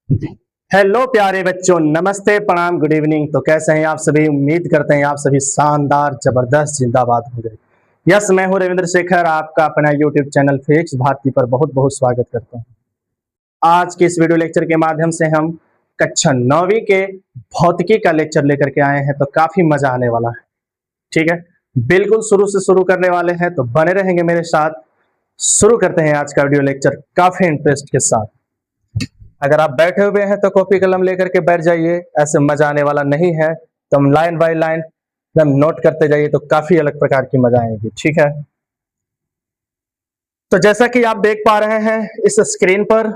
Hello प्यारे बच्चों, नमस्ते, प्रणाम, गुड इवनिंग। तो कैसे हैं आप सभी? उम्मीद करते हैं आप सभी शानदार, जबरदस्त, जिंदाबाद होंगे। यस, मैं हूं रविंद्र शेखर, आपका अपना यूट्यूब चैनल फिजिक्स भारती पर बहुत बहुत स्वागत करता हूं। आज के इस वीडियो लेक्चर के माध्यम से हम कक्षा 9वीं के भौतिकी का लेक्चर लेकर के आए हैं, तो काफी मजा आने वाला है। ठीक है, बिल्कुल शुरू से शुरू करने वाले हैं, तो बने रहेंगे मेरे साथ। शुरू करते हैं आज का वीडियो लेक्चर काफी इंटरेस्ट के साथ। अगर आप बैठे हुए हैं तो कॉपी कलम लेकर के बैठ जाइए, ऐसे मजा आने वाला नहीं है। तो हम लाइन बाय लाइन एकदम नोट करते जाइए, तो काफी अलग प्रकार की मजा आएगी। ठीक है, तो जैसा कि आप देख पा रहे हैं इस स्क्रीन पर,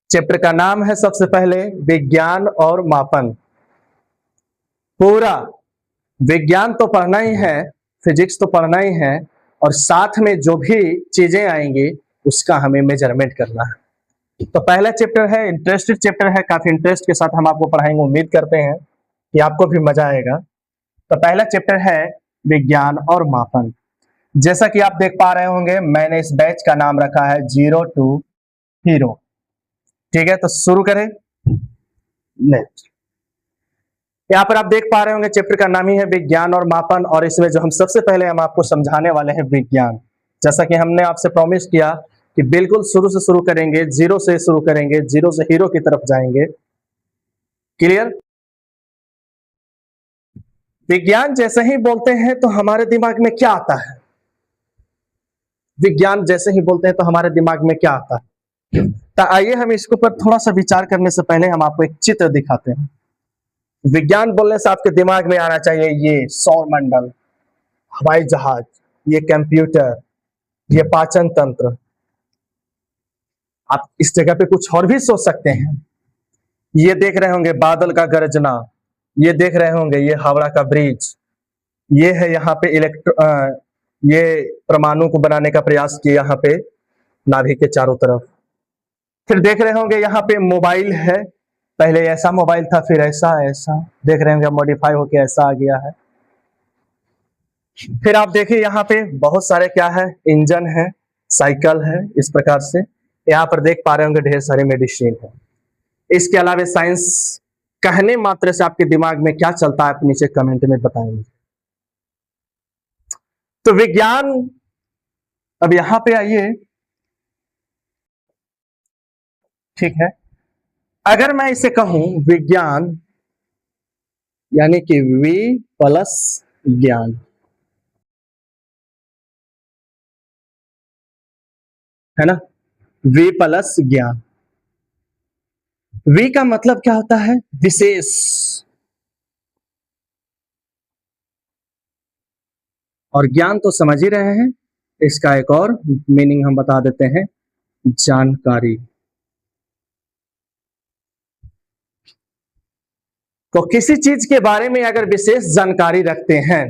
चैप्टर का नाम है सबसे पहले विज्ञान और मापन। पूरा विज्ञान तो पढ़ना ही है, फिजिक्स तो पढ़ना ही है, और साथ में जो भी चीजें आएंगी उसका हमें मेजरमेंट करना है। तो पहला चैप्टर है, इंटरेस्टेड चैप्टर है, काफी इंटरेस्ट के साथ हम आपको पढ़ाएंगे। उम्मीद करते हैं कि आपको भी मजा आएगा। तो पहला चैप्टर है विज्ञान और मापन। जैसा कि आप देख पा रहे होंगे, मैंने इस बैच का नाम रखा है 0 to हीरो। ठीक है, तो शुरू करें। नेक्स्ट, यहाँ पर आप देख पा रहे होंगे चैप्टर का नाम ही है विज्ञान और मापन, और इसमें जो हम सबसे पहले हम आपको समझाने वाले हैं विज्ञान। जैसा कि हमने आपसे प्रॉमिस किया कि बिल्कुल शुरू से शुरू करेंगे, जीरो से शुरू करेंगे, जीरो से हीरो की तरफ जाएंगे। क्लियर? विज्ञान जैसे ही बोलते हैं तो हमारे दिमाग में क्या आता है? विज्ञान जैसे ही बोलते हैं तो हमारे दिमाग में क्या आता है? तो आइए हम इसके ऊपर थोड़ा सा विचार करने से पहले हम आपको एक चित्र दिखाते हैं। विज्ञान बोलने से आपके दिमाग में आना चाहिए ये सौर मंडल, हवाई जहाज, ये कंप्यूटर, ये पाचन तंत्र। आप इस जगह पे कुछ और भी सोच सकते हैं। ये देख रहे होंगे बादल का गरजना, ये देख रहे होंगे ये हावड़ा का ब्रिज, ये है यहाँ पे ये परमाणु को बनाने का प्रयास किया यहाँ पे नाभिक के चारों तरफ। फिर देख रहे होंगे यहाँ पे मोबाइल है, पहले ऐसा मोबाइल था, फिर ऐसा ऐसा, देख रहे होंगे मॉडिफाई होके ऐसा आ गया है। फिर आप देखिए यहाँ पे बहुत सारे क्या है, इंजन है, साइकिल है, इस प्रकार से। यहाँ पर देख पा रहे होंगे ढेर सारे मेडिसिन है। इसके अलावा साइंस कहने मात्र से आपके दिमाग में क्या चलता है, आप नीचे कमेंट में बताएंगे। तो विज्ञान, अब यहां पे आइए। ठीक है, अगर मैं इसे कहूं विज्ञान यानी कि वी प्लस ज्ञान, है ना, वी प्लस ज्ञान। वी का मतलब क्या होता है? विशेष। और ज्ञान तो समझ ही रहे हैं, इसका एक और मीनिंग हम बता देते हैं, जानकारी। तो किसी चीज के बारे में अगर विशेष जानकारी रखते हैं,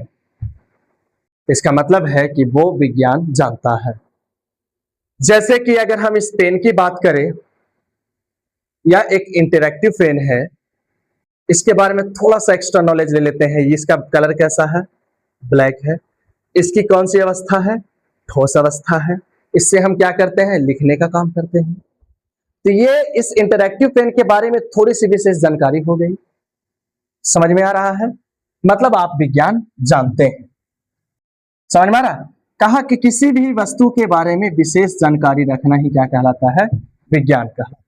इसका मतलब है कि वो विज्ञान जानता है। जैसे कि अगर हम इस पेन की बात करें, या एक इंटरैक्टिव पेन है, इसके बारे में थोड़ा सा एक्स्ट्रा नॉलेज ले लेते हैं। इसका कलर कैसा है? ब्लैक है। इसकी कौन सी अवस्था है? ठोस अवस्था है। इससे हम क्या करते हैं? लिखने का काम करते हैं। तो ये इस इंटरैक्टिव पेन के बारे में थोड़ी सी विशेष जानकारी हो गई। समझ में आ रहा है? मतलब आप विज्ञान जानते हैं। समझ में आ रहा? कहा कि किसी भी वस्तु के बारे में विशेष जानकारी रखना ही क्या कहलाता है? विज्ञान कहलाता है।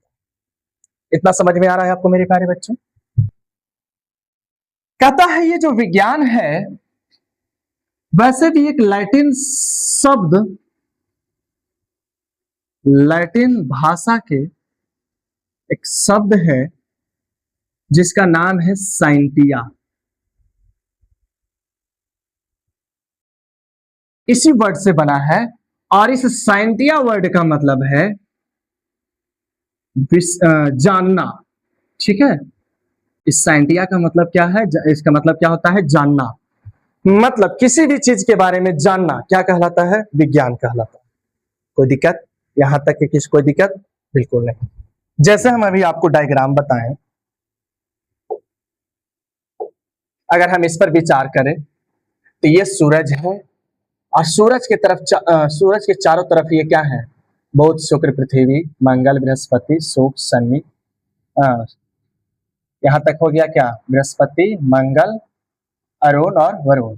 इतना समझ में आ रहा है आपको मेरे प्यारे बच्चों? कहता है ये जो विज्ञान है, वैसे भी एक लैटिन शब्द, लैटिन भाषा के एक शब्द है जिसका नाम है साइंटिया। इसी वर्ड से बना है, और इस साइंटिया वर्ड का मतलब है जानना। ठीक है, इस साइंटिया का मतलब क्या है? इसका मतलब क्या होता है? जानना। मतलब किसी भी चीज के बारे में जानना क्या कहलाता है? विज्ञान कहलाता है। कोई दिक्कत यहां तक कि किसी कोई दिक्कत? बिल्कुल नहीं। जैसे हम अभी आपको डायग्राम बताएं, अगर हम इस पर विचार करें तो ये सूरज है, और सूरज के चारों तरफ ये क्या है? बुध शुक्र पृथ्वी मंगल बृहस्पति शुक्र शनि, यहाँ तक हो गया क्या, बृहस्पति मंगल अरुण और वरुण।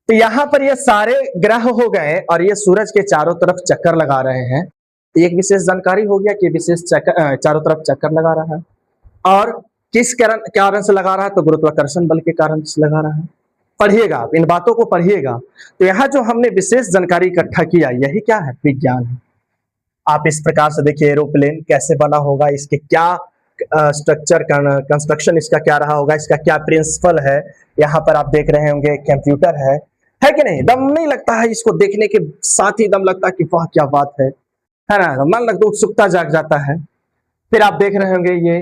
तो यहाँ पर ये सारे ग्रह हो गए और ये सूरज के चारों तरफ चक्कर लगा रहे हैं। तो एक विशेष जानकारी हो गया कि विशेष चक्कर चारों तरफ चक्कर लगा रहा है, और किस कारण से लगा रहा है, तो गुरुत्वाकर्षण बल के कारण से लगा रहा है। पढ़िएगा आप, इन बातों को पढ़िएगा। तो यहाँ जो हमने विशेष जानकारी इकट्ठा किया, यही क्या है, विज्ञान है। आप इस प्रकार से देखिए, एरोप्लेन कैसे बना होगा, इसके क्या स्ट्रक्चर कंस्ट्रक्शन इसका क्या रहा होगा, इसका क्या प्रिंसिपल है। यहाँ पर आप देख रहे होंगे कंप्यूटर है कि नहीं। दम नहीं लगता है इसको देखने के साथ ही, दम लगता है कि वाह क्या बात है ना, मन लगता है, उत्सुकता जाग जाता है। फिर आप देख रहे होंगे ये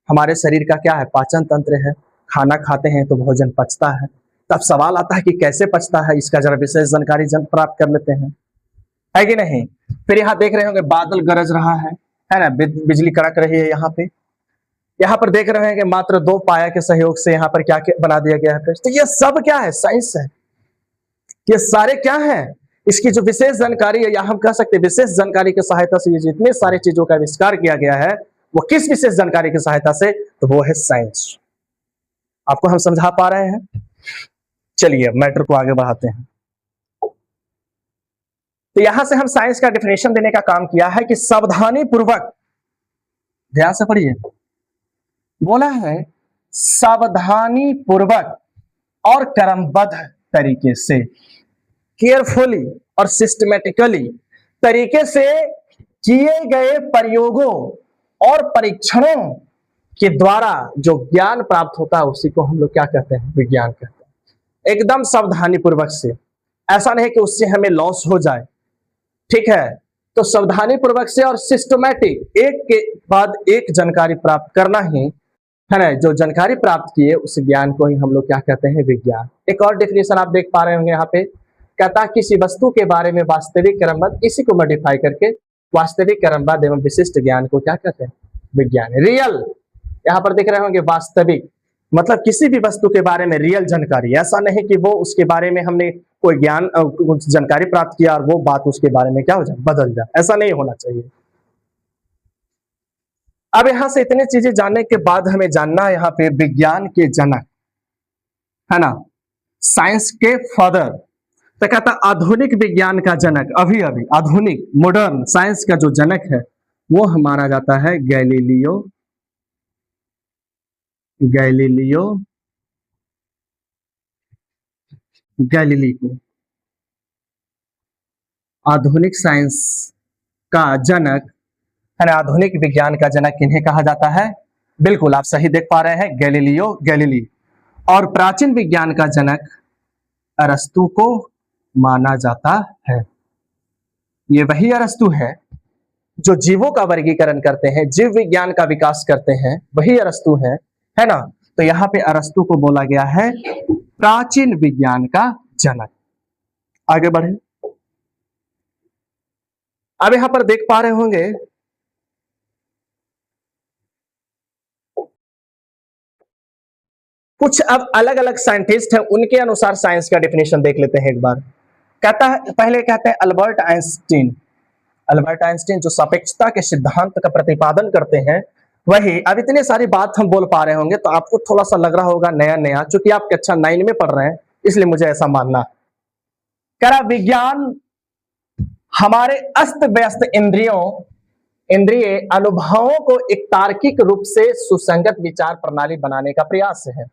हमारे शरीर का क्या है, पाचन तंत्र है। खाना खाते हैं तो भोजन पचता है। तब सवाल आता है कि कैसे पचता है, इसका जरा विशेष जानकारी प्राप्त कर लेते हैं, है कि नहीं। फिर यहाँ देख रहे होंगे बादल गरज रहा है ना, बिजली कड़क रही है। यहाँ पर देख रहे हैं कि मात्र 2 पाया के सहयोग से यहाँ पर क्या बना दिया गया है। तो ये सब क्या है, साइंस है। ये सारे क्या है, इसकी जो विशेष जानकारी है, या हम कह सकते हैं विशेष जानकारी की सहायता से ये जितने सारे चीजों का आविष्कार किया गया है, वो किस विशेष जानकारी की सहायता से, तो वो है साइंस। आपको हम समझा पा रहे हैं। चलिए मैटर को आगे बढ़ाते हैं। तो यहां से हम साइंस का डेफिनेशन देने का काम किया है कि सावधानी पूर्वक, ध्यान से पढ़िए, बोला है सावधानी पूर्वक और क्रमबद्ध तरीके से, केयरफुली और सिस्टमेटिकली तरीके से किए गए प्रयोगों और परीक्षणों के द्वारा जो ज्ञान प्राप्त होता है, उसी को हम लोग क्या कहते हैं, विज्ञान कहते हैं। एकदम सावधानी पूर्वक से, ऐसा नहीं कि उससे हमें लॉस हो जाए, ठीक है। तो सावधानी पूर्वक से और सिस्टमैटिक, एक के बाद एक जानकारी प्राप्त करना ही है ना। जो जानकारी प्राप्त किए उस ज्ञान को ही हम लोग क्या कहते हैं, विज्ञान। एक और डेफिनेशन आप देख पा रहे होंगे यहाँ पे, कहता है किसी वस्तु के बारे में वास्तविक क्रमबद्ध, इसी को मॉडिफाई करके वास्तविक क्रमबद्ध एवं विशिष्ट ज्ञान को क्या कहते हैं, विज्ञान। रियल, यहाँ पर देख रहे होंगे वास्तविक, मतलब किसी भी वस्तु के बारे में रियल जानकारी। ऐसा नहीं कि वो उसके बारे में हमने कोई ज्ञान कुछ जानकारी प्राप्त किया और वो बात उसके बारे में क्या हो जाए, बदल जाए, ऐसा नहीं होना चाहिए। अब यहां से इतनी चीजें जानने के बाद हमें जानना है यहाँ पे विज्ञान के जनक, है ना, साइंस के फादर। तो कहता आधुनिक विज्ञान का जनक, अभी अभी आधुनिक मॉडर्न साइंस का जो जनक है वो हमारा जाता है गैलीलियो गैलीली को। आधुनिक साइंस का जनक है ना, आधुनिक विज्ञान का जनक किन्हें कहा जाता है, बिल्कुल आप सही देख पा रहे हैं, गैलीलियो गैलीली। और प्राचीन विज्ञान का जनक अरस्तु को माना जाता है। ये वही अरस्तु है जो जीवों का वर्गीकरण करते हैं, जीव विज्ञान का विकास करते हैं, वही अरस्तु है ना। तो यहाँ पे अरस्तु को बोला गया है प्राचीन विज्ञान का जनक। आगे बढ़े। अब यहां पर देख पा रहे होंगे कुछ अब अलग अलग साइंटिस्ट हैं, उनके अनुसार साइंस का डेफिनेशन देख लेते हैं एक बार। कहता है, पहले कहते हैं अल्बर्ट आइंस्टीन जो सापेक्षता के सिद्धांत का प्रतिपादन करते हैं, वही। अब इतने सारी बात हम बोल पा रहे होंगे तो आपको थोड़ा सा लग रहा होगा नया, चूंकि आप कक्षा 9 में पढ़ रहे हैं इसलिए मुझे ऐसा मानना है। कह रहा विज्ञान हमारे अस्त व्यस्त इंद्रिय अनुभवों को एक तार्किक रूप से सुसंगत विचार प्रणाली बनाने का प्रयास है।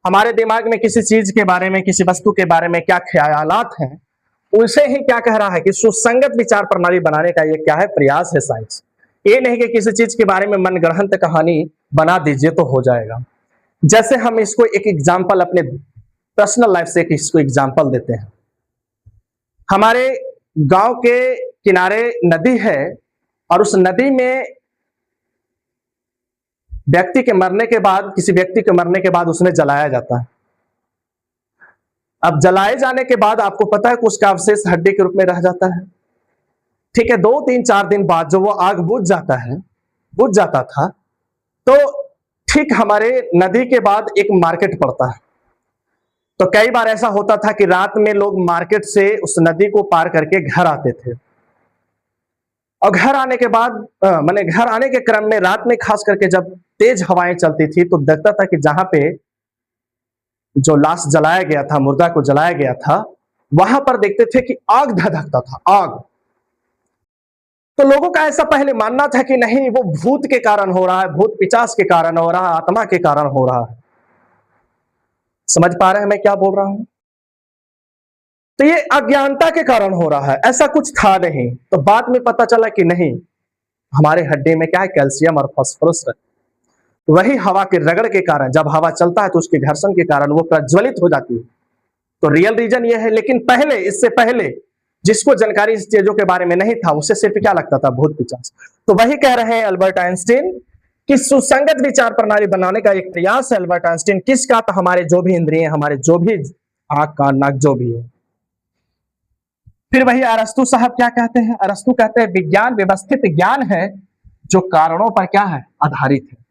हमारे दिमाग में किसी चीज के बारे में, किसी वस्तु के बारे में क्या ख्यालात हैं, उनसे ही क्या कह रहा है कि सुसंगत विचार प्रणाली बनाने का ये क्या है, प्रयास है साइंस। ये नहीं कि किसी चीज के बारे में मनगढ़ंत कहानी बना दीजिए तो हो जाएगा। जैसे हम इसको एक एग्जाम्पल अपने पर्सनल लाइफ से इसको एग्जाम्पल देते हैं। हमारे गांव के किनारे नदी है और उस नदी में व्यक्ति के मरने के बाद, किसी व्यक्ति के मरने के बाद उसने जलाया जाता है। अब जलाए जाने के बाद आपको पता है कि उसका अवशेष हड्डी के रूप में रह जाता है, ठीक है। 2, 3, 4 दिन बाद जो वो आग बुझ जाता था, तो ठीक हमारे नदी के बाद एक मार्केट पड़ता है। तो कई बार ऐसा होता था कि रात में लोग मार्केट से उस नदी को पार करके घर आते थे। और घर आने के बाद मैंने घर आने के क्रम में रात में खास करके जब तेज हवाएं चलती थी तो देखता था कि जहां पे जो लाश जलाया गया था, मुर्दा को जलाया गया था, वहां पर देखते थे कि आग धधकता था, आग। तो लोगों का ऐसा पहले मानना था कि नहीं, वो भूत के कारण हो रहा है, भूत पिचास के कारण हो रहा है, आत्मा के कारण हो रहा है। समझ पा रहे हैं मैं क्या बोल रहा हूं? तो ये अज्ञानता के कारण हो रहा है, ऐसा कुछ था नहीं। तो बाद में पता चला कि नहीं, हमारे हड्डी में क्या है, कैल्शियम और फास्फोरस है। वही हवा के रगड़ के कारण, जब हवा चलता है तो उसके घर्षण के कारण वो प्रज्वलित हो जाती है। तो रियल रीजन ये है। लेकिन पहले, इससे पहले जिसको जानकारी इस चीजों के बारे में नहीं था, उसे सिर्फ क्या लगता था, भूत पिशाच। तो वही कह रहे हैं अल्बर्ट आइंस्टीन कि सुसंगत विचार प्रणाली बनाने का एक प्रयास है अल्बर्ट आइंस्टीन किसका, तो हमारे जो भी इंद्रिय, हमारे जो भी आंख कान नाक जो भी है। फिर वही अरस्तु साहब क्या कहते हैं? अरस्तु कहते हैं विज्ञान व्यवस्थित ज्ञान है जो कारणों पर क्या है, आधारित है।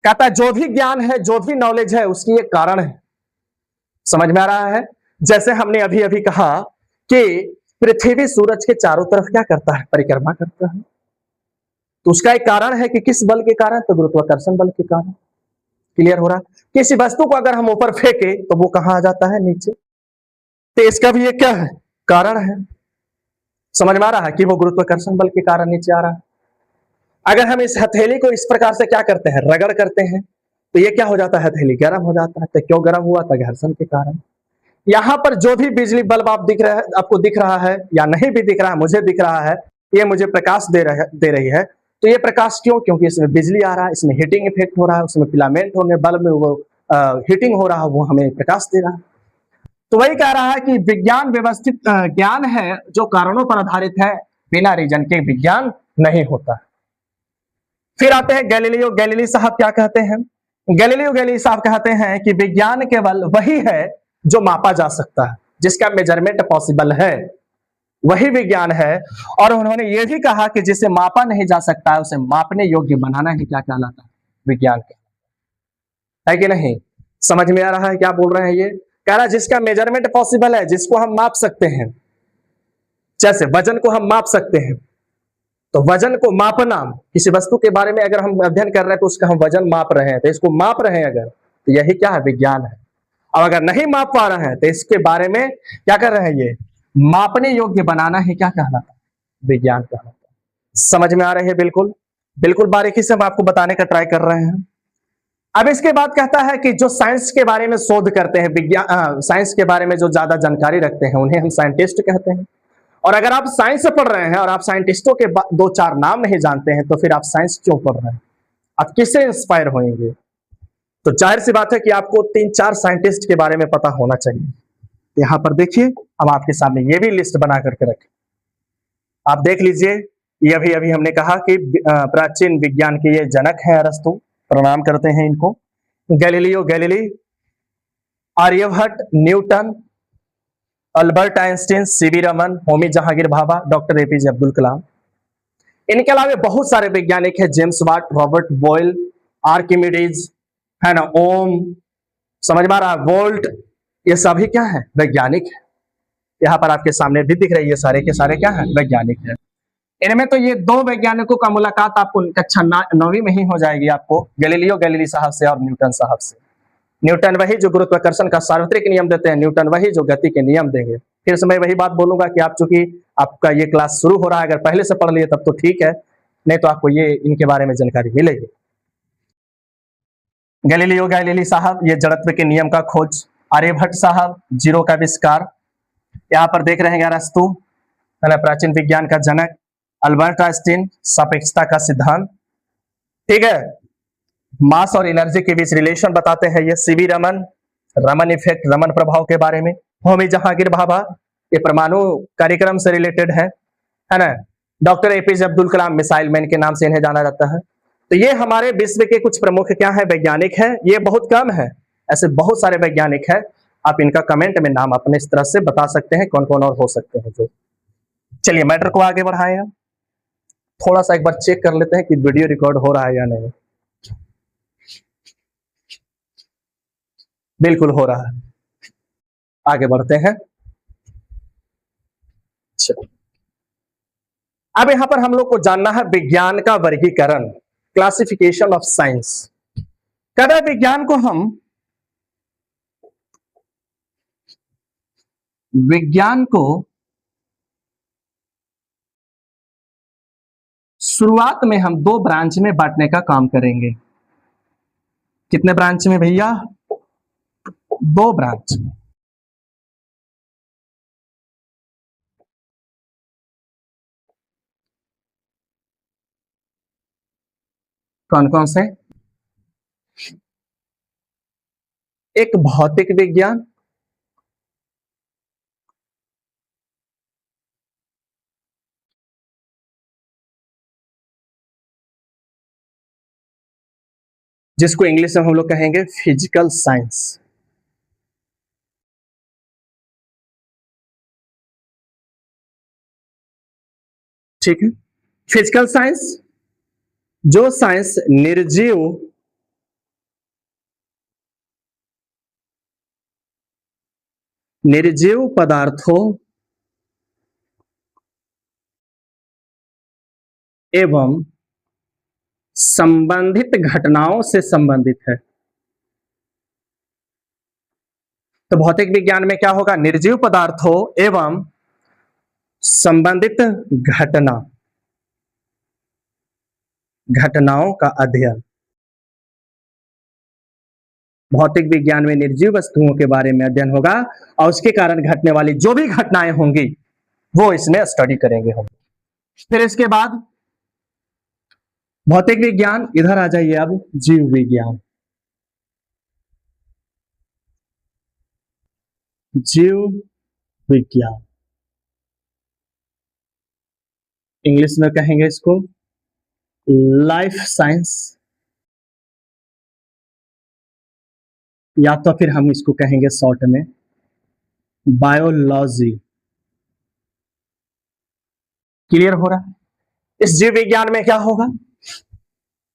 कहता है जो भी ज्ञान है, जो भी नॉलेज है, उसकी एक कारण है। समझ में आ रहा है? जैसे हमने अभी अभी कहा कि पृथ्वी सूरज के चारों तरफ क्या करता है, परिक्रमा करता है। तो उसका एक कारण है कि किस बल के कारण, तो गुरुत्वाकर्षण बल के कारण। क्लियर हो रहा है? किसी वस्तु को अगर हम ऊपर फेंके तो वो कहां आ जाता है, नीचे। तो इसका भी एक क्या है, कारण है। समझ में आ रहा है कि वो गुरुत्वाकर्षण बल के कारण नीचे आ रहा है। अगर हम इस हथेली को इस प्रकार से क्या करते हैं, रगड़ करते हैं, तो ये क्या हो जाता है, हथेली गर्म हो जाता है। तो क्यों गर्म हुआ था, घर्षण के कारण। यहां पर जो भी बिजली बल्ब आप दिख रहा है, आपको दिख रहा है या नहीं भी दिख रहा है, मुझे दिख रहा है, ये मुझे प्रकाश दे रही है। तो ये प्रकाश क्यों? क्योंकि इसमें बिजली आ रहा है, इसमें हीटिंग इफेक्ट हो रहा है, उसमें फिलामेंट होने, बल्ब में वो हीटिंग हो रहा है, वो हमें प्रकाश दे रहा है। तो वही कह रहा है कि विज्ञान व्यवस्थित ज्ञान है जो कारणों पर आधारित है, बिना रीजन के विज्ञान नहीं होता। फिर आते हैं गैलीलियो गैलीली साहब क्या कहते हैं? गैलीलियो गैलीली साहब कहते हैं कि विज्ञान केवल वही है जो मापा जा सकता है, जिसका मेजरमेंट पॉसिबल है, वही विज्ञान है। और उन्होंने ये भी कहा कि जिसे मापा नहीं जा सकता है, उसे मापने योग्य बनाना ही क्या कहलाता है, विज्ञान है कि नहीं? समझ में आ रहा है क्या बोल रहे हैं? ये कह रहा है जिसका मेजरमेंट पॉसिबल है, जिसको हम माप सकते हैं। जैसे वजन को हम माप सकते हैं, तो वजन को मापना, किसी वस्तु के बारे में अगर हम अध्ययन कर रहे हैं तो उसका हम वजन माप रहे हैं, तो इसको माप रहे हैं अगर, तो यही क्या है, विज्ञान है। अब अगर नहीं माप पा रहे हैं तो इसके बारे में क्या कर रहे हैं, ये मापने योग्य बनाना ही क्या कहलाता है, विज्ञान कहलाता है। समझ में आ रही है? बिल्कुल बिल्कुल बारीकी से हम आपको बताने का ट्राई कर रहे हैं। अब इसके बाद कहता है कि जो साइंस के बारे में शोध करते हैं, विज्ञान साइंस के बारे में जो ज्यादा जानकारी रखते हैं, उन्हें हम साइंटिस्ट कहते हैं। और अगर आप साइंस पढ़ रहे हैं और आप साइंटिस्टों के दो चार नाम नहीं जानते हैं, तो फिर आप साइंस क्यों पढ़ रहे हैं? आप किससे इंस्पायर होंगे? तो जाहिर सी बात है कि आपको 3-4 साइंटिस्ट के बारे में पता होना चाहिए। यहां पर देखिए, हम आपके सामने ये भी लिस्ट बना करके रखें, आप देख लीजिए। ये अभी अभी हमने कहा कि प्राचीन विज्ञान के ये जनक हैं अरस्तु, प्रणाम करते हैं इनको। Galileo Galilei, Aryabhata, Newton, Albert Einstein, CV Raman, Homi Jehangir Bhabha, doctor APJ Abdul Kalam. इनके अलावा बहुत सारे वैज्ञानिक हैं, James Watt, Robert Boyle, Archimedes, है ना, ओम, समझ में आ रहा है, वोल्ट, ये सभी क्या है, वैज्ञानिक है। यहाँ पर आपके सामने भी दिख रही है, सारे के सारे क्या है, वैज्ञानिक है। इनमें तो ये दो वैज्ञानिकों का मुलाकात आपको कक्षा 9वीं में ही हो जाएगी, आपको गैलीलियो गैलीली साहब से और न्यूटन साहब से। न्यूटन वही जो गुरुत्वाकर्षण का सार्वत्रिक नियम देते हैं, न्यूटन वही जो गति के नियम देंगे। फिर से मैं वही बात बोलूंगा कि आप चूंकि आपका ये क्लास शुरू हो रहा है, अगर पहले से पढ़ लिए तब तो ठीक है, नहीं तो आपको ये इनके बारे में जानकारी मिलेगी। गैलीलियो गैलीली साहब, ये जड़त्व के नियम का खोज। आर्यभट्ट साहब, जीरो का आविष्कार। यहाँ पर देख रहे हैं अरस्तु, है ना, प्राचीन विज्ञान का जनक। अल्बर्ट आइंस्टीन, सापेक्षता का सिद्धांत, ठीक है, मास और एनर्जी के बीच रिलेशन बताते हैं ये। सीवी रमन, रमन इफेक्ट, रमन प्रभाव के बारे में। होमी जहांगीर भाभा, ये परमाणु कार्यक्रम से रिलेटेड है ना। डॉक्टर एपीजे अब्दुल कलाम, मिसाइल मैन के नाम से इन्हें जाना जाता है। तो ये हमारे विश्व के कुछ प्रमुख क्या है, वैज्ञानिक है। ये बहुत कम है, ऐसे बहुत सारे वैज्ञानिक है। आप इनका कमेंट में नाम अपने इस तरह से बता सकते हैं, कौन कौन और हो सकते हैं जो। चलिए मैटर को आगे बढ़ाएं हम। थोड़ा सा एक बार चेक कर लेते हैं कि वीडियो रिकॉर्ड हो रहा है या नहीं। बिल्कुल हो रहा है, आगे बढ़ते हैं। अब यहां पर हम लोग को जानना है विज्ञान का वर्गीकरण, क्लासिफिकेशन ऑफ साइंस। कहते हैं विज्ञान को शुरुआत में हम दो ब्रांच में बांटने का काम करेंगे। कितने ब्रांच में भैया? दो ब्रांच। कौन कौन से? एक भौतिक विज्ञान, जिसको इंग्लिश में हम लोग कहेंगे फिजिकल साइंस। ठीक है, फिजिकल साइंस जो साइंस निर्जीव पदार्थों एवं संबंधित घटनाओं से संबंधित है। तो भौतिक विज्ञान में क्या होगा? निर्जीव पदार्थों एवं संबंधित घटनाओं का अध्ययन। भौतिक विज्ञान में निर्जीव वस्तुओं के बारे में अध्ययन होगा और उसके कारण घटने वाली जो भी घटनाएं होंगी वो इसमें स्टडी करेंगे हम। फिर इसके बाद भौतिक विज्ञान, इधर आ जाइए अब, जीव विज्ञान। जीव विज्ञान इंग्लिश में कहेंगे इसको लाइफ साइंस, या तो फिर हम इसको कहेंगे शॉर्ट में बायोलॉजी। क्लियर हो रहा है? इस जीव विज्ञान में क्या होगा?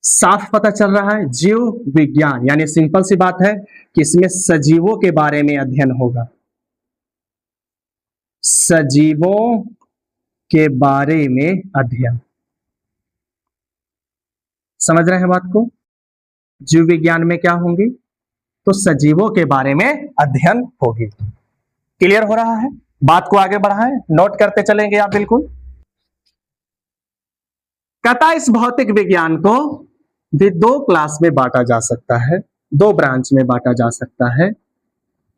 साफ पता चल रहा है, जीव विज्ञान यानी सिंपल सी बात है कि इसमें सजीवों के बारे में अध्ययन होगा। सजीवों के बारे में अध्ययन, समझ रहे हैं बात को? जीव विज्ञान में क्या होंगी? तो सजीवों के बारे में अध्ययन होगी। क्लियर हो रहा है? बात को आगे बढ़ाएं, नोट करते चलेंगे आप बिल्कुल। कहता इस भौतिक विज्ञान को भी दो क्लास में बांटा जा सकता है, दो ब्रांच में बांटा जा सकता है।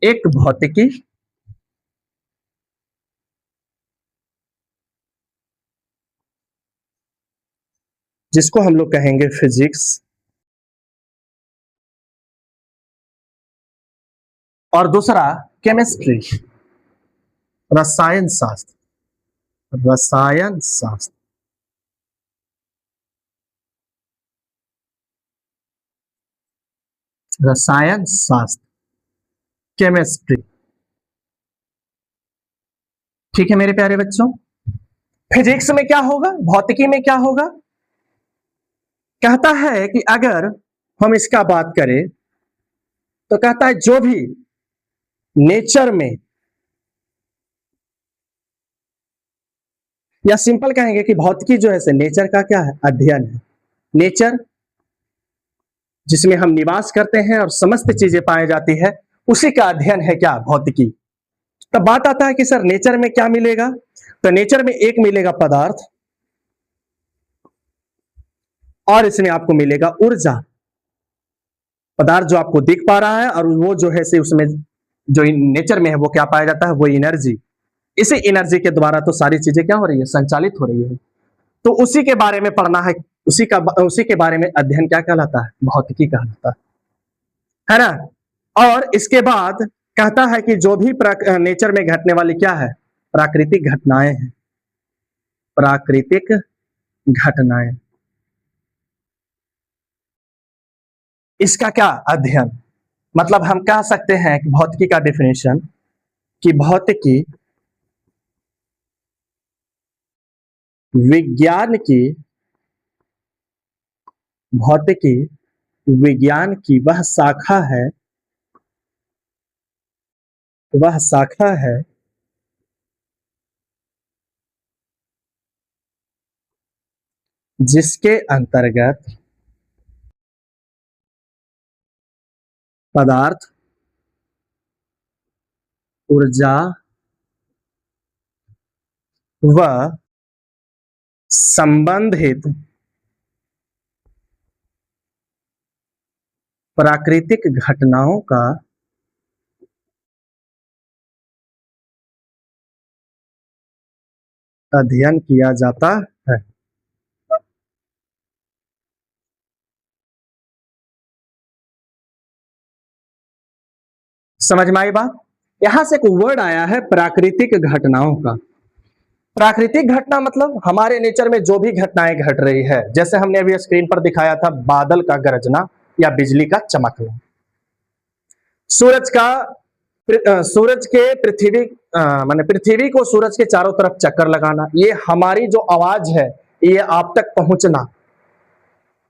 एक भौतिकी जिसको हम लोग कहेंगे फिजिक्स, और दूसरा केमिस्ट्री, रसायन शास्त्र। रसायन शास्त्र, रसायन शास्त्र, केमिस्ट्री। ठीक है मेरे प्यारे बच्चों, फिजिक्स में क्या होगा? भौतिकी में क्या होगा? कहता है कि अगर हम इसका बात करें तो कहता है जो भी नेचर में, या सिंपल कहेंगे कि भौतिकी जो है से नेचर का क्या है? अध्ययन है। नेचर जिसमें हम निवास करते हैं और समस्त चीजें पाई जाती है, उसी का अध्ययन है क्या? भौतिकी। तब बात आता है कि सर नेचर में क्या मिलेगा? तो नेचर में एक मिलेगा पदार्थ और इसमें आपको मिलेगा ऊर्जा। पदार्थ जो आपको दिख पा रहा है और वो जो है से उसमें जो नेचर में है वो क्या पाया जाता है? वो एनर्जी। इसी एनर्जी के द्वारा तो सारी चीजें क्या हो रही है? संचालित हो रही है। तो उसी के बारे में पढ़ना है, उसी के बारे में अध्ययन क्या कहलाता है? भौतिकी कहलाता है ना। और इसके बाद कहता है कि जो भी नेचर में घटने वाली क्या है? प्राकृतिक घटनाएं हैं। प्राकृतिक घटनाएं, इसका क्या? अध्ययन। मतलब हम कह सकते हैं कि भौतिकी का डेफिनेशन कि भौतिकी विज्ञान की, भौतिकी विज्ञान की वह शाखा है, वह शाखा है जिसके अंतर्गत पदार्थ ऊर्जा व संबंधित प्राकृतिक घटनाओं का अध्ययन किया जाता है। समझ में आई बात? यहां से एक वर्ड आया है प्राकृतिक घटनाओं का। प्राकृतिक घटना मतलब हमारे नेचर में जो भी घटनाएं घट रही है, जैसे हमने अभी स्क्रीन पर दिखाया था बादल का गरजना या बिजली का चमकना, सूरज के पृथ्वी माने पृथ्वी को सूरज के चारों तरफ चक्कर लगाना, ये हमारी जो आवाज है ये आप तक पहुंचना।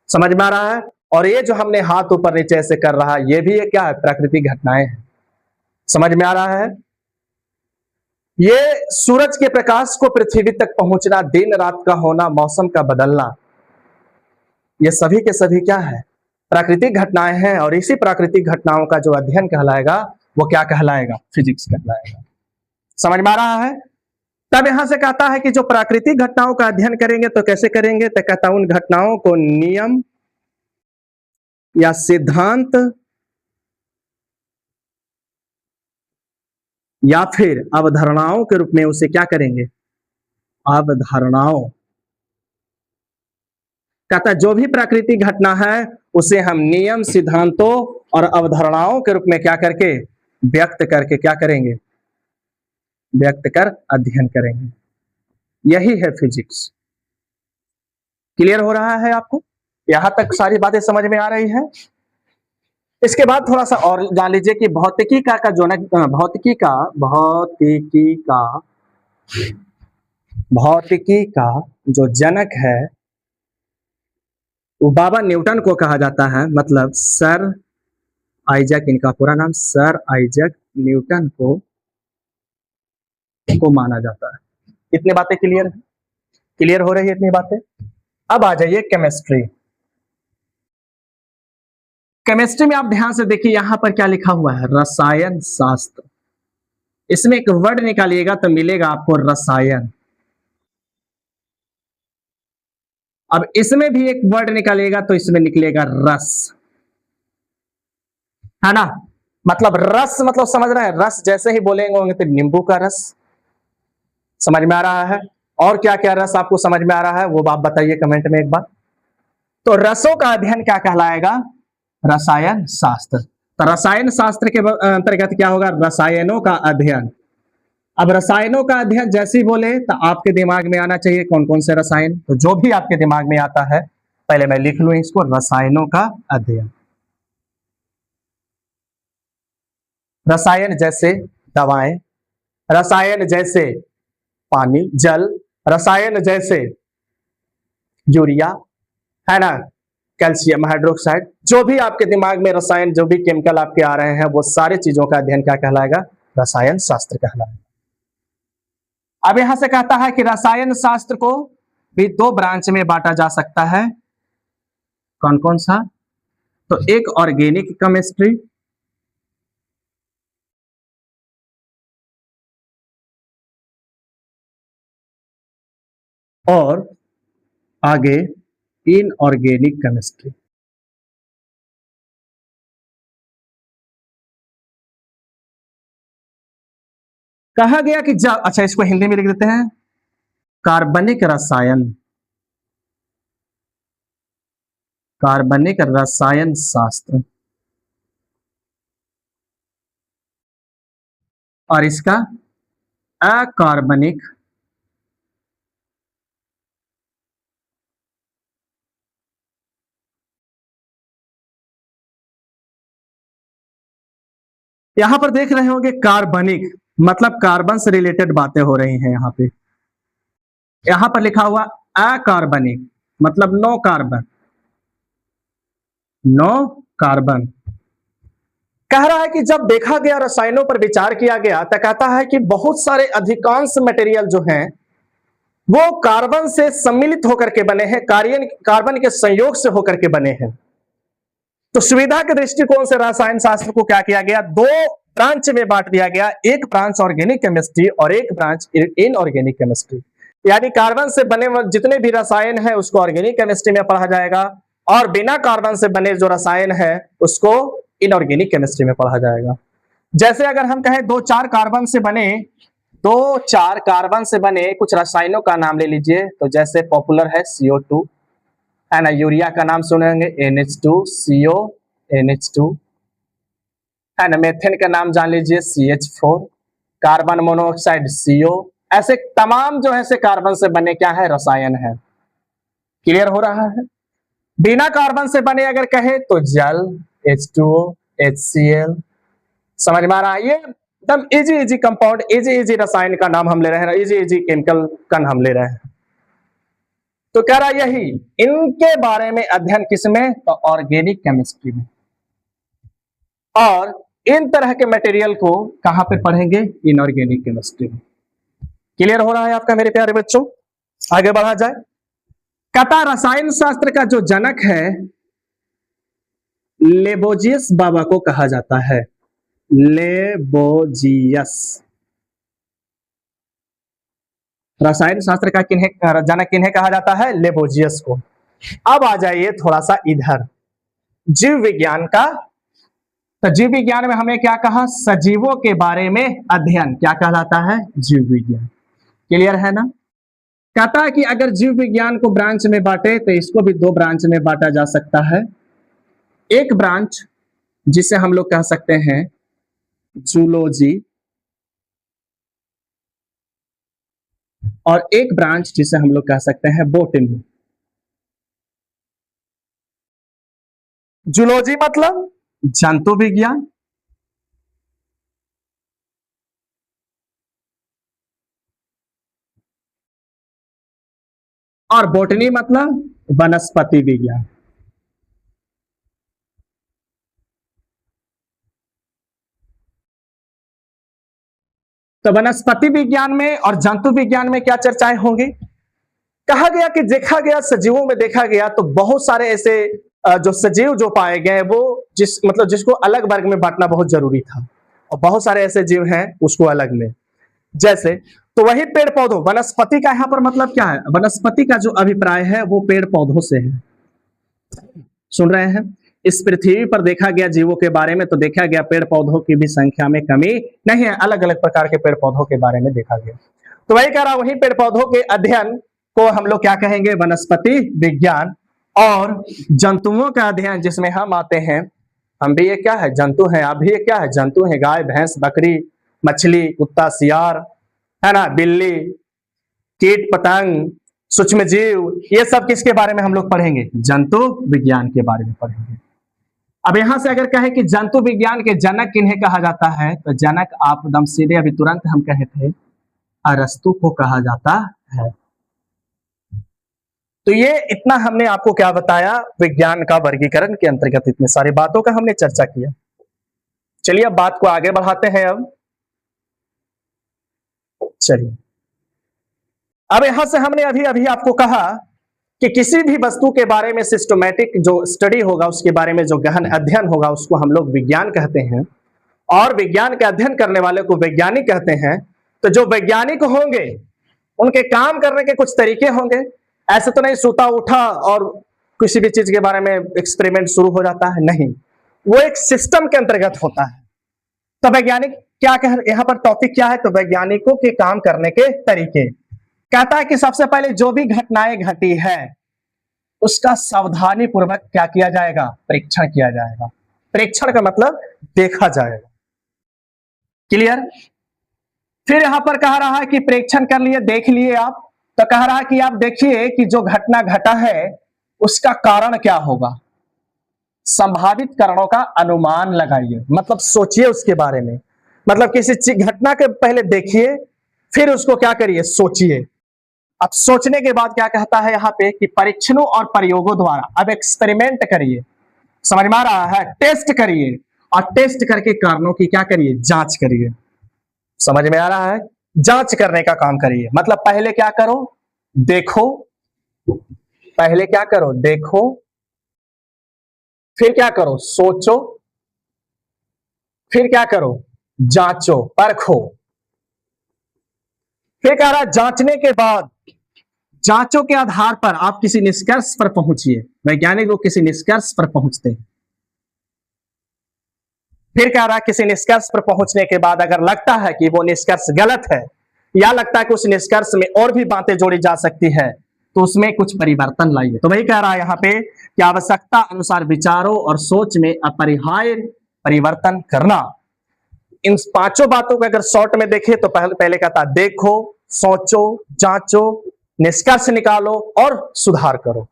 समझ में आ रहा है? और ये जो हमने हाथ ऊपर नीचे ऐसे कर रहा है, ये भी ये क्या है? प्राकृतिक घटनाएं हैं। समझ में आ रहा है? ये सूरज के प्रकाश को पृथ्वी तक पहुंचना, दिन रात का होना, मौसम का बदलना, ये सभी के सभी क्या है? प्राकृतिक घटनाएं हैं। और इसी प्राकृतिक घटनाओं का जो अध्ययन कहलाएगा वो क्या कहलाएगा? फिजिक्स कहलाएगा। समझ में आ रहा है? तब यहां से कहता है कि जो प्राकृतिक घटनाओं का अध्ययन करेंगे तो कैसे करेंगे? तो कहता उन घटनाओं को नियम या सिद्धांत या फिर अवधारणाओं के रूप में उसे क्या करेंगे? अवधारणाओं। कहता जो भी प्राकृतिक घटना है उसे हम नियम, सिद्धांतों और अवधारणाओं के रूप में क्या करके व्यक्त करके क्या करेंगे? व्यक्त कर अध्ययन करेंगे। यही है फिजिक्स। क्लियर हो रहा है आपको? यहां तक सारी बातें समझ में आ रही है? इसके बाद थोड़ा सा और जान लीजिए कि भौतिकी का जो भौतिकी का जो जनक है वो बाबा न्यूटन को कहा जाता है। मतलब सर आइजैक, इनका पूरा नाम सर आइजैक न्यूटन को माना जाता है। इतनी बातें क्लियर हो रही है? इतनी बातें। अब आ जाइए केमिस्ट्री। केमिस्ट्री में आप ध्यान से देखिए यहां पर क्या लिखा हुआ है? रसायन शास्त्र। इसमें एक वर्ड निकालिएगा तो मिलेगा आपको रसायन। अब इसमें भी एक वर्ड निकालिएगा तो इसमें निकलेगा रस, है ना? मतलब रस मतलब समझ रहे हैं? रस जैसे ही बोलेंगे तो नींबू का रस। समझ में आ रहा है? और क्या क्या रस आपको समझ में आ रहा है वो आप बताइए कमेंट में एक बार। तो रसों का अध्ययन क्या कहलाएगा? रसायन शास्त्र। तो रसायन शास्त्र के अंतर्गत क्या होगा? रसायनों का अध्ययन। अब रसायनों का अध्ययन जैसे ही बोले तो आपके दिमाग में आना चाहिए कौन कौन से रसायन। तो जो भी आपके दिमाग में आता है पहले मैं लिख लूं इसको, रसायनों का अध्ययन। रसायन जैसे दवाएं, रसायन जैसे पानी, जल, रसायन जैसे यूरिया, है ना, कैल्शियम हाइड्रोक्साइड, जो भी आपके दिमाग में रसायन, जो भी केमिकल आपके आ रहे हैं वो सारे चीजों का अध्ययन क्या कहलाएगा? रसायन शास्त्र कहलाएगा। अब यहां से कहता है कि रसायन शास्त्र को भी दो ब्रांच में बांटा जा सकता है। कौन कौन सा? तो एक ऑर्गेनिक केमिस्ट्री और आगे इनऑर्गेनिक केमिस्ट्री। कहा गया कि जब, अच्छा इसको हिंदी में लिख देते हैं, कार्बनिक रसायन, कार्बनिक रसायन शास्त्र और इसका अकार्बनिक यहां पर देख रहे होंगे कार्बनिक मतलब कार्बन से रिलेटेड बातें हो रही हैं। यहां पे यहां पर लिखा हुआ अकार्बनिक मतलब नो कार्बन, नो कार्बन। कह रहा है कि जब देखा गया, रसायनों पर विचार किया गया तो कहता है कि बहुत सारे अधिकांश मटेरियल जो हैं वो कार्बन से सम्मिलित होकर के बने हैं, कार्बन के संयोग से होकर के बने हैं। तो सुविधा के दृष्टिकोण से रसायन शास्त्र को क्या किया गया, दो ब्रांच में बांट दिया गया, एक ब्रांच ऑर्गेनिक केमिस्ट्री और एक ब्रांच इनऑर्गेनिक केमिस्ट्री। यानी कार्बन से बने जितने भी रसायन है उसको ऑर्गेनिक केमिस्ट्री में पढ़ा जाएगा, और बिना कार्बन से बने जो रसायन है उसको इनऑर्गेनिक केमिस्ट्री में पढ़ा जाएगा। जैसे अगर हम कहें दो चार कार्बन से बने कुछ रसायनों का नाम ले लीजिए, तो जैसे पॉपुलर है CO2 है ना, यूरिया का नाम सुनेंगे NH2 CO NH2 है ना, मेथेन का नाम जान लीजिए CH4, कार्बन मोनोऑक्साइड CO, ऐसे तमाम जो है से कार्बन से बने क्या है, रसायन है। क्लियर हो रहा है। बिना कार्बन से बने अगर कहे तो जल H2O HCl, समझ में आ रहा है। ये एकदम इजी कंपाउंड, इजी रसायन का नाम हम ले रहे हैं, इजी केमिकल का नाम ले रहे हैं। तो कह रहा यही इनके बारे में अध्ययन किसमें, तो ऑर्गेनिक केमिस्ट्री में। और इन तरह के मटेरियल को कहां पे पढ़ेंगे, इनऑर्गेनिक केमिस्ट्री में। क्लियर हो रहा है आपका मेरे प्यारे बच्चों। आगे बढ़ा जाए। कहता रसायन शास्त्र का जो जनक है लेबोजियस बाबा को कहा जाता है, लेबोजियस। रसायन शास्त्र का जनक किन्हें कहा जाता है, लेबोजियस को। अब आ जाइए थोड़ा सा इधर जीव विज्ञान का। तो जीव विज्ञान में हमें क्या कहा, सजीवों के बारे में अध्ययन क्या कहलाता है, जीव विज्ञान। क्लियर है ना। कहता है कि अगर जीव विज्ञान को ब्रांच में बांटे तो इसको भी दो ब्रांच में बांटा जा सकता है। एक ब्रांच जिसे हम लोग कह सकते हैं जूलॉजी, और एक ब्रांच जिसे हम लोग कह सकते हैं बोटनी। जूलॉजी मतलब जंतु विज्ञान, और बोटनी मतलब वनस्पति विज्ञान। तो वनस्पति विज्ञान में और जंतु विज्ञान में क्या चर्चाएं होंगी। कहा गया कि देखा गया सजीवों में देखा गया तो बहुत सारे ऐसे जो सजीव जो पाए गए वो जिसको अलग वर्ग में बांटना बहुत जरूरी था, और बहुत सारे ऐसे जीव हैं उसको अलग में। जैसे तो वही पेड़ पौधों, वनस्पति का यहाँ पर मतलब क्या है, वनस्पति का जो अभिप्राय है वो पेड़ पौधों से है। सुन रहे हैं। इस पृथ्वी पर देखा गया जीवों के बारे में तो देखा गया पेड़ पौधों की भी संख्या में कमी नहीं है, अलग अलग प्रकार के पेड़ पौधों के बारे में देखा गया। तो वही कह रहा, वही पेड़ पौधों के अध्ययन को हम लोग क्या कहेंगे, वनस्पति विज्ञान। और जंतुओं का अध्ययन जिसमें हम आते हैं, हम भी ये क्या है, जंतु हैं, आप भी ये क्या है, जंतु हैं, गाय भैंस बकरी मछली कुत्ता सियार है ना, बिल्ली कीट पतंग सूक्ष्म जीव, ये सब किसके बारे में हम लोग पढ़ेंगे, जंतु विज्ञान के बारे में पढ़ेंगे। अब यहां से अगर कहें कि जंतु विज्ञान के जनक किन्हें कहा जाता है, तो जनक आप एकदम सीधे अभी तुरंत हम कहे थे अरस्तु को कहा जाता है। तो ये इतना हमने आपको क्या बताया, विज्ञान का वर्गीकरण के अंतर्गत इतनी सारी बातों का हमने चर्चा किया। चलिए अब बात को आगे बढ़ाते हैं। चलिए अब यहां से हमने अभी अभी आपको कहा कि किसी भी वस्तु के बारे में सिस्टमैटिक जो स्टडी होगा, उसके बारे में जो गहन अध्ययन होगा, उसको हम लोग विज्ञान कहते हैं, और विज्ञान का अध्ययन करने वाले को वैज्ञानिक कहते हैं। तो जो वैज्ञानिक होंगे उनके काम करने के कुछ तरीके होंगे। ऐसे तो नहीं सूता उठा और किसी भी चीज के बारे में एक्सपेरिमेंट शुरू हो जाता है, नहीं, वो एक सिस्टम के अंतर्गत होता है। तो वैज्ञानिक क्या कह, यहाँ पर टॉपिक क्या है, तो वैज्ञानिकों के काम करने के तरीके। कहता है कि सबसे पहले जो भी घटनाएं घटी है उसका सावधानी पूर्वक क्या किया जाएगा, परीक्षण किया जाएगा। परीक्षण का मतलब देखा जाएगा। क्लियर। फिर यहां पर कह रहा है कि परीक्षण कर लिए, देख लिए आप, तो कह रहा है कि आप देखिए कि जो घटना घटा है उसका कारण क्या होगा, संभावित कारणों का अनुमान लगाइए, मतलब सोचिए उसके बारे में। मतलब किसी घटना के पहले देखिए फिर उसको क्या करिए, सोचिए। अब सोचने के बाद क्या कहता है यहाँ पे कि परीक्षणों और प्रयोगों द्वारा अब एक्सपेरिमेंट करिए, समझ में आ रहा है, टेस्ट करिए, और टेस्ट करके कारणों की क्या करिए, जांच करिए। समझ में आ रहा है, जांच करने का काम करिए। मतलब पहले क्या करो, देखो, पहले क्या करो, देखो, फिर क्या करो, सोचो, फिर क्या करो, जांचो, परखो। फिर कह रहा है जांचने के बाद, जांचों के आधार पर आप किसी निष्कर्ष पर पहुंचिए। वैज्ञानिक लोग किसी निष्कर्ष पर पहुंचते हैं। फिर कह रहा है किसी निष्कर्ष पर पहुंचने के बाद अगर लगता है कि वो निष्कर्ष गलत है या लगता है कि उस निष्कर्ष में और भी बातें जोड़ी जा सकती है तो उसमें कुछ परिवर्तन लाइए। तो वही कह रहा है यहाँ पे कि आवश्यकता अनुसार विचारों और सोच में अपरिहार्य परिवर्तन करना। इन पांचों बातों को अगर शॉर्ट में देखें तो पहले कहता है देखो, सोचो, जांचो, निष्कर्ष निकालो और सुधार करो।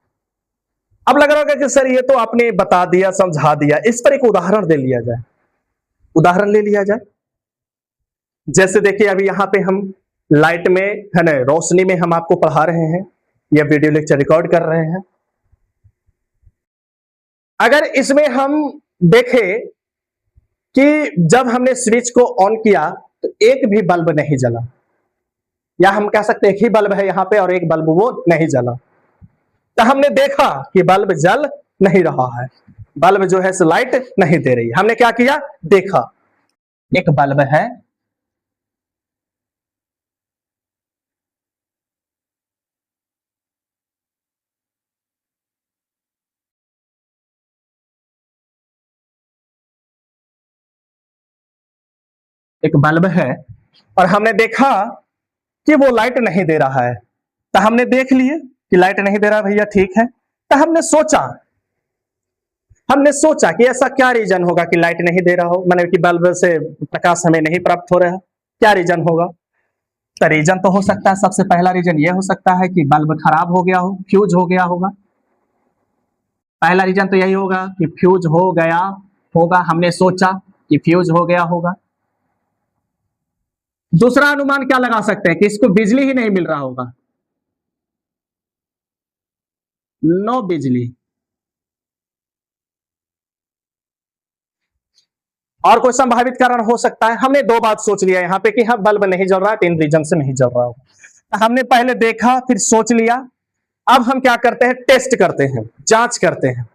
अब लग रहा होगा कि सर ये तो आपने बता दिया, समझा दिया, इस पर एक उदाहरण दे लिया जाए। उदाहरण ले लिया जाए, जैसे देखिए अभी यहां पे हम लाइट में है ना, रोशनी में हम आपको पढ़ा रहे हैं या वीडियो लेक्चर रिकॉर्ड कर रहे हैं। अगर इसमें हम देखें कि जब हमने स्विच को ऑन किया तो एक भी बल्ब नहीं जला, या हम कह सकते हैं एक ही बल्ब है यहां पे और एक बल्ब वो नहीं जला। तो हमने देखा कि बल्ब जल नहीं रहा है, बल्ब जो है लाइट नहीं दे रही। हमने क्या किया, देखा एक बल्ब है, एक बल्ब है और हमने देखा कि वो लाइट नहीं दे रहा है। तो हमने देख लिए कि लाइट नहीं दे रहा भैया, ठीक है। तो हमने सोचा कि ऐसा क्या रीजन होगा कि लाइट नहीं दे रहा हो, मतलब कि बल्ब से प्रकाश हमें नहीं प्राप्त हो रहा है, क्या रीजन होगा। तो रीजन तो हो सकता है, सबसे पहला रीजन ये हो सकता है कि बल्ब खराब हो गया हो, फ्यूज हो गया होगा। पहला रीजन तो यही होगा कि फ्यूज हो गया होगा, हमने सोचा कि फ्यूज हो गया होगा। दूसरा अनुमान क्या लगा सकते हैं कि इसको बिजली ही नहीं मिल रहा होगा, नो बिजली। और कोई संभावित कारण हो सकता है, हमने दो बात सोच लिया यहाँ पे कि हाँ बल्ब नहीं जल रहा है, तीन रीजन से नहीं जल रहा होगा। हमने पहले देखा, फिर सोच लिया। अब हम क्या करते हैं, टेस्ट करते हैं, जांच करते हैं।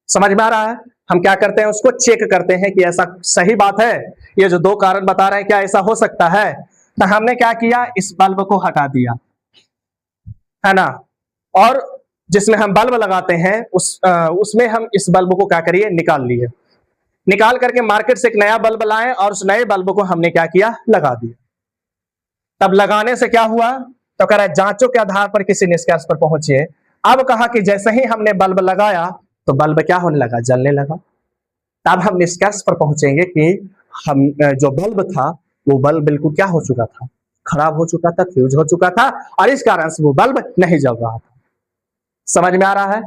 समझ में आ रहा है, हम क्या करते हैं, उसको चेक करते हैं कि ऐसा सही बात है, ये जो दो कारण बता रहे हैं क्या ऐसा हो सकता है। तो हमने क्या किया, इस बल्ब को हटा दिया, है ना, और जिसमें हम बल्ब लगाते हैं उसमें हम इस बल्ब को क्या करिए, निकाल लिए। निकाल करके मार्केट से एक नया बल्ब लाए और उस नए बल्ब को हमने क्या किया, लगा दिया। तब लगाने से क्या हुआ, तो कह रहा है जांचों के आधार पर किसी निष्कर्ष पर पहुंचिए। अब कहा कि जैसे ही हमने बल्ब लगाया तो बल्ब क्या होने लगा, जलने लगा। तब हम निष्कर्ष पर पहुंचेंगे कि हम जो बल्ब था वो बल्ब बिल्कुल क्या हो चुका था, खराब हो चुका था, फ्यूज हो चुका था और इस कारण से वो बल्ब नहीं जल रहा था। समझ में आ रहा है।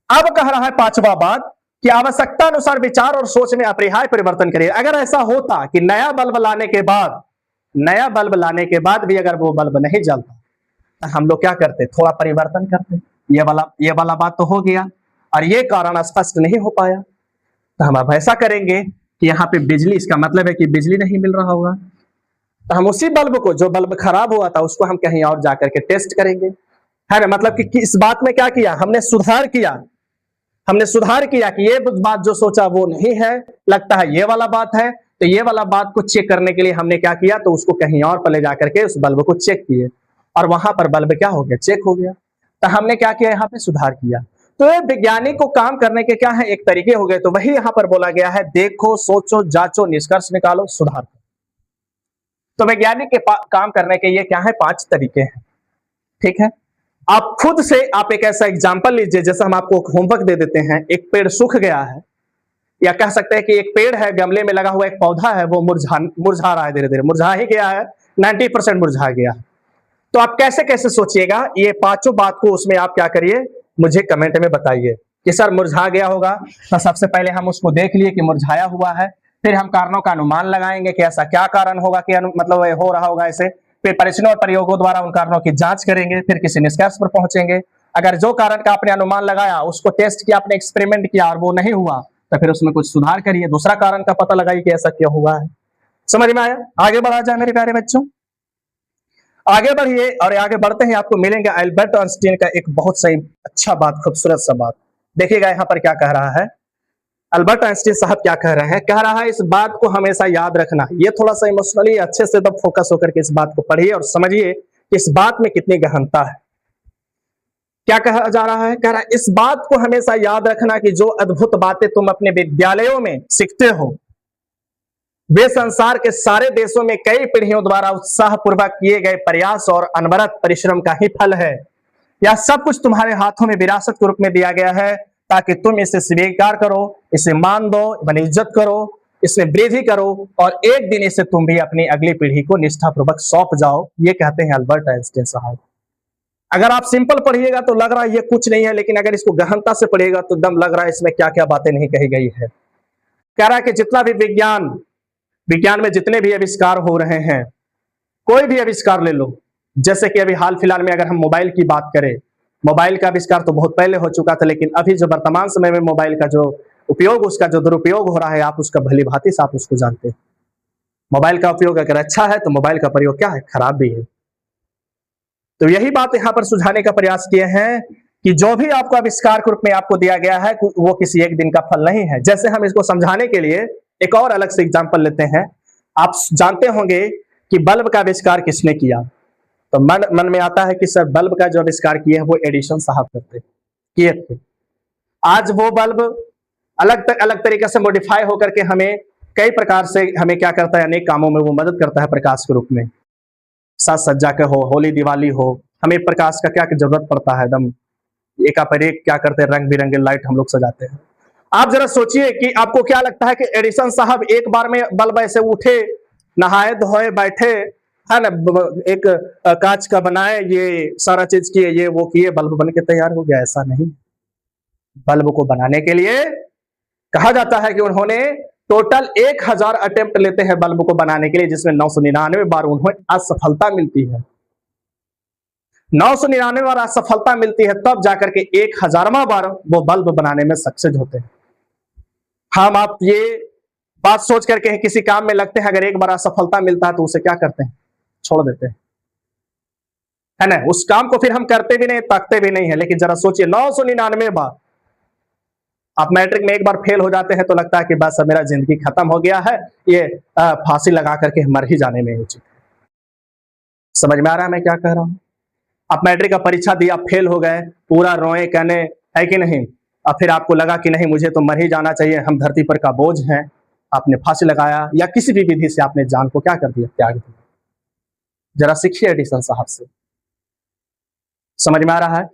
अब कह रहा है पांचवा बात कि आवश्यकता अनुसार विचार और सोच में अपरिहार्य परिवर्तन करिए। अगर ऐसा होता कि नया बल्ब लाने के बाद भी अगर वो बल्ब नहीं जलता तो हम लोग क्या करते, थोड़ा परिवर्तन करते। ये वाला बात तो हो गया और ये कारण स्पष्ट नहीं हो पाया, तो हम अब ऐसा करेंगे कि यहाँ पे बिजली, इसका मतलब है कि बिजली नहीं मिल रहा होगा, तो हम उसी बल्ब को, जो बल्ब खराब हुआ था, उसको हम कहीं और जाकर के टेस्ट करेंगे, है ना। मतलब कि इस बात में क्या किया, हमने सुधार किया कि ये बात जो सोचा वो नहीं है, लगता है ये वाला बात है। तो ये वाला बात को चेक करने के लिए हमने क्या किया, तो उसको कहीं और पर ले जाकर के उस बल्ब को चेक किए और वहां पर बल्ब क्या हो गया, चेक हो गया। तो हमने क्या किया, यहाँ पे सुधार किया। तो ये वैज्ञानिक को काम करने के क्या है, एक तरीके हो गए। तो वही यहाँ पर बोला गया है, देखो, सोचो, जांचो, निष्कर्ष निकालो, सुधार करो। तो वैज्ञानिक के काम करने के ये क्या है, 5 तरीके हैं। ठीक है, आप खुद से आप एक ऐसा एग्जाम्पल लीजिए, जैसे हम आपको होमवर्क दे देते हैं। एक पेड़ सूख गया है, या कह सकते हैं कि एक पेड़ है, गमले में लगा हुआ एक पौधा है, वो मुरझा रहा है, धीरे धीरे मुरझा ही गया है, 90% मुरझा गया। तो आप कैसे कैसे सोचिएगा, ये पांचों बात को उसमें आप क्या करिए, मुझे कमेंट में बताइए कि सर मुरझा गया होगा। तो सबसे पहले हम उसको देख लिए कि मुरझाया हुआ है, फिर हम कारणों का अनुमान लगाएंगे कि ऐसा क्या कारण होगा कि मतलब हो रहा होगा ऐसे। फिर परीक्षणों और प्रयोगों द्वारा उन कारणों की जांच करेंगे, फिर किसी निष्कर्ष पर पहुंचेंगे। अगर जो कारण का आपने अनुमान लगाया, उसको टेस्ट किया, आपने एक्सपेरिमेंट किया और वो नहीं हुआ, तो फिर उसमें कुछ सुधार करिए, दूसरा कारण का पता लगाइए कि ऐसा क्यों हुआ है। समझ में आया, आगे बढ़ा जाए मेरे प्यारे बच्चों। आगे बढ़िए और आगे बढ़ते हैं आपको मिलेंगे अल्बर्ट आइंस्टीन का एक बहुत सही अच्छा बात, खूबसूरत सा बात। देखिएगा यहाँ पर क्या कह रहा है अल्बर्ट आइंस्टीन साहब, क्या कह रहे हैं। कह रहा है इस बात को हमेशा याद रखना। ये थोड़ा सा इमोशनली अच्छे से तब फोकस होकर के इस बात को पढ़िए और समझिए कि इस बात में कितनी गहनता है। क्या कहा जा रहा है, कह रहा है इस बात को हमेशा याद रखना कि जो अद्भुत बातें तुम अपने विद्यालयों में सीखते हो वे संसार के सारे देशों में कई पीढ़ियों द्वारा उत्साहपूर्वक किए गए प्रयास और अनवरत परिश्रम का ही फल है। यह सब कुछ तुम्हारे हाथों में विरासत के रूप में दिया गया है ताकि तुम इसे स्वीकार करो, इसे मान दो, बनी इज्जत करो, इसमें वृद्धि करो और एक दिन इसे तुम भी अपनी अगली पीढ़ी को निष्ठापूर्वक सौंप जाओ। ये कहते हैं अल्बर्ट आइंस्टीन साहब। अगर आप सिंपल पढ़िएगा तो लग रहा है ये कुछ नहीं है, लेकिन अगर इसको गहनता से पढ़िएगा तो एकदम लग रहा है इसमें क्या क्या बातें नहीं कही गई है। कह रहा है कि जितना भी विज्ञान में जितने भी आविष्कार हो रहे हैं, कोई भी आविष्कार ले लो, जैसे कि अभी हाल फिलहाल में अगर हम मोबाइल की बात करें, मोबाइल का आविष्कार तो बहुत पहले हो चुका था, लेकिन अभी जो वर्तमान समय में मोबाइल का जो उपयोग, उसका जो दुरुपयोग हो रहा है, आप उसका भली भांति से आप उसको जानते हैं। मोबाइल का उपयोग अगर अच्छा है तो मोबाइल का प्रयोग क्या है, खराब भी है। तो यही बात यहाँ पर सुझाने का प्रयास किए हैं कि जो भी आपको आविष्कार के रूप में आपको दिया गया है वो किसी एक दिन का फल नहीं है। जैसे हम इसको समझाने के लिए एक और अलग से एग्जांपल लेते हैं। आप जानते होंगे कि बल्ब का आविष्कार किसने किया, तो मन में आता है कि सर बल्ब का जो आविष्कार किए हैं वो एडिसन साहब किए थे। आज वो बल्ब अलग तरीके से मॉडिफाई होकर के हमें कई प्रकार से हमें क्या करता है, अनेक कामों में वो मदद करता है प्रकाश के रूप में। साज सज्जा के हो, होली दिवाली हो, हमें प्रकाश का क्या जरूरत पड़ता है, एकदम एक पर एक क्या करते हैं, रंग बिरंगे लाइट हम लोग सजाते हैं। आप जरा सोचिए कि आपको क्या लगता है कि एडिसन साहब एक बार में बल्ब ऐसे उठे, नहाए धोए, बैठे, है ना, एक कांच का बनाए, ये सारा चीज किए, ये वो किए, बल्ब बन के तैयार हो गया? ऐसा नहीं। बल्ब को बनाने के लिए कहा जाता है कि उन्होंने टोटल 1000 अटेम्प्ट लेते हैं बल्ब को बनाने के लिए, जिसमें 999 बार उन्हें असफलता मिलती है। 999 बार असफलता मिलती है, तब जाकर के 1000वां बार वो बल्ब बनाने में सक्सेस होते हैं। हम आप ये बात सोच करके किसी काम में लगते हैं, अगर एक बार असफलता मिलता है तो उसे क्या करते हैं, छोड़ देते हैं, है ना। उस काम को फिर हम करते भी नहीं, तकते भी नहीं है। लेकिन जरा सोचिए 999 बार आप मैट्रिक में एक बार फेल हो जाते हैं तो लगता है कि बस मेरा जिंदगी खत्म हो गया है, ये फांसी लगा करके मर ही जाने में उचित है। समझ में आ रहा है मैं क्या कह रहा हूं? आप मैट्रिक का परीक्षा दिया, फेल हो गए, पूरा रोए कहने, है कि नहीं, और फिर आपको लगा कि नहीं मुझे तो मर ही जाना चाहिए, हम धरती पर का बोझ हैं, आपने फांसी लगाया या किसी भी विधि से आपने जान को क्या कर दिया, त्याग दिया। जरा सीखिए एडिसन साहब से। समझ में आ रहा है?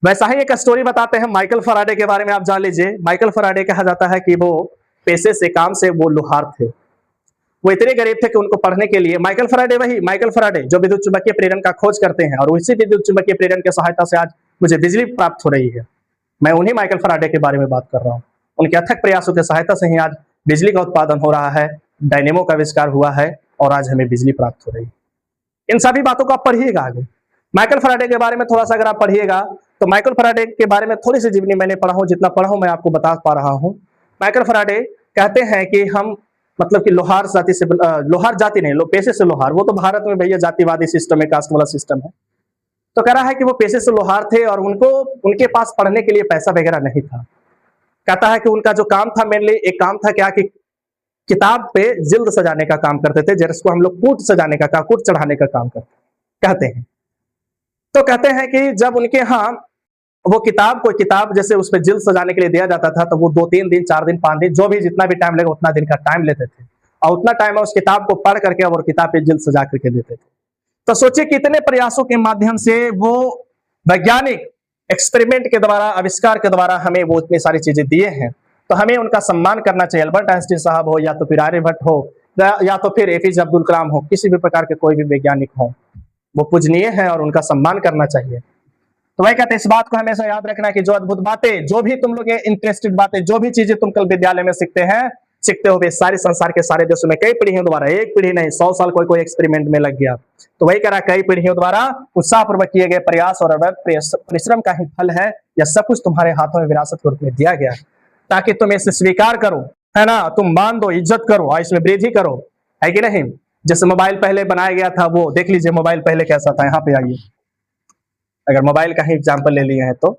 वैसा ही एक स्टोरी बताते हैं माइकल फैराडे के बारे में, आप जान लीजिए। माइकल फैराडे कहा जाता है कि वो पेशे से, काम से वो लोहार थे। वो इतने गरीब थे कि उनको पढ़ने के लिए माइकल फैराडे, वही माइकल फैराडे जो विद्युत चुंबकीय प्रेरण का खोज करते हैं, और उसी विद्युत चुंबकीय प्रेरण की सहायता से आज मुझे बिजली प्राप्त हो रही है। मैं उन्हीं माइकल फैराडे के बारे में बात कर रहा हूँ। उनके अथक प्रयासों की सहायता से ही आज बिजली का उत्पादन हो रहा है, डायनेमो का आविष्कार हुआ है और आज हमें बिजली प्राप्त हो रही है। इन सभी बातों को आप पढ़िएगा आगे। माइकल फैराडे के बारे में थोड़ा सा अगर आप पढ़िएगा तो माइकल फैराडे के बारे में थोड़ी सी जीवनी मैंने पढ़ा हूं, जितना पढ़ा हूं मैं आपको बता पा रहा हूं। माइकल फैराडे कहते हैं कि हम मतलब कि लोहार जाति से, लोहार जाति नहीं, पेशे से लोहार। वो तो भारत में भैया जातिवादी सिस्टम है, कास्ट वाला सिस्टम है। तो कह रहा है कि वो पेशे से लोहार थे और उनके पास पढ़ने के लिए पैसा वगैरह नहीं था। कहता है कि उनका जो काम था, मेनली एक काम था क्या कि किताब पे जिल्द सजाने का काम करते थे, जिसको हम लोग कूट सजाने का, कूट चढ़ाने का काम करते कहते हैं। तो कहते हैं कि जब उनके यहाँ वो किताब जैसे उस पर जिल्द सजाने के लिए दिया जाता था, तो वो 2-3 दिन, 4 दिन, 5 दिन, जो भी जितना भी टाइम लगे उतना दिन का टाइम लेते थे, और उतना टाइम उस किताब को पढ़ करके और किताब पे जिल्द सजा करके देते थे। तो सोचिए कितने प्रयासों के माध्यम से वो वैज्ञानिक एक्सपेरिमेंट के द्वारा, आविष्कार के द्वारा हमें वो इतनी सारी चीजें दिए हैं। तो हमें उनका सम्मान करना चाहिए। अल्बर्ट आइंस्टीन साहब हो, या तो फिर आर्यभट्ट हो, या तो फिर एपीजे अब्दुल कलाम हो, किसी भी प्रकार के कोई भी वैज्ञानिक हो, वो पूजनीय है और उनका सम्मान करना चाहिए। तो वही कहते हैं इस बात को हमेशा याद रखना कि जो अद्भुत बातें, जो भी तुम लोग इंटरेस्टेड बातें, जो भी चीजें तुम कल विद्यालय में सीखते हो, सारे संसार के सारे देशों में कई पीढ़ियों द्वारा, एक पीढ़ी नहीं 100 साल कोई एक्सपेरिमेंट में लग गया। तो वही कह रहा कई पीढ़ियों द्वारा उत्साहपूर्वक किए गए प्रयास और अविरत परिश्रम का ही फल है। यह सब कुछ तुम्हारे हाथों में विरासत के रूप में दिया गया है, ताकि तुम इसे स्वीकार करो, है ना, तुम मान दो, इज्जत करो और इसमें वृद्धि करो, है कि नहीं। जैसे मोबाइल पहले बनाया गया था, वो देख लीजिए मोबाइल पहले कैसा था। यहाँ पे आइए, अगर मोबाइल का ही एग्जाम्पल ले लिए हैं तो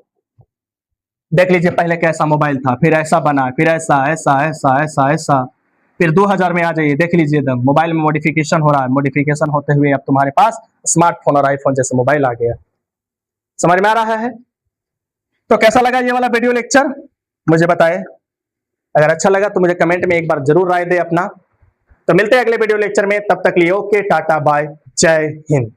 देख लीजिए पहले कैसा मोबाइल था, फिर ऐसा बना, फिर ऐसा ऐसा ऐसा ऐसा ऐसा, फिर 2000 में आ जाइए, देख लीजिए एकदम मोबाइल में मॉडिफिकेशन हो रहा है। मॉडिफिकेशन होते हुए अब तुम्हारे पास स्मार्टफोन और आईफोन जैसे मोबाइल आ गया। समझ में आ रहा है? तो कैसा लगा ये वाला वीडियो लेक्चर, मुझे बताए। अगर अच्छा लगा तो मुझे कमेंट में एक बार जरूर राय दे अपना। तो मिलते हैं अगले वीडियो लेक्चर में, तब तक लिए ओके, टाटा, बाय, जय हिंद।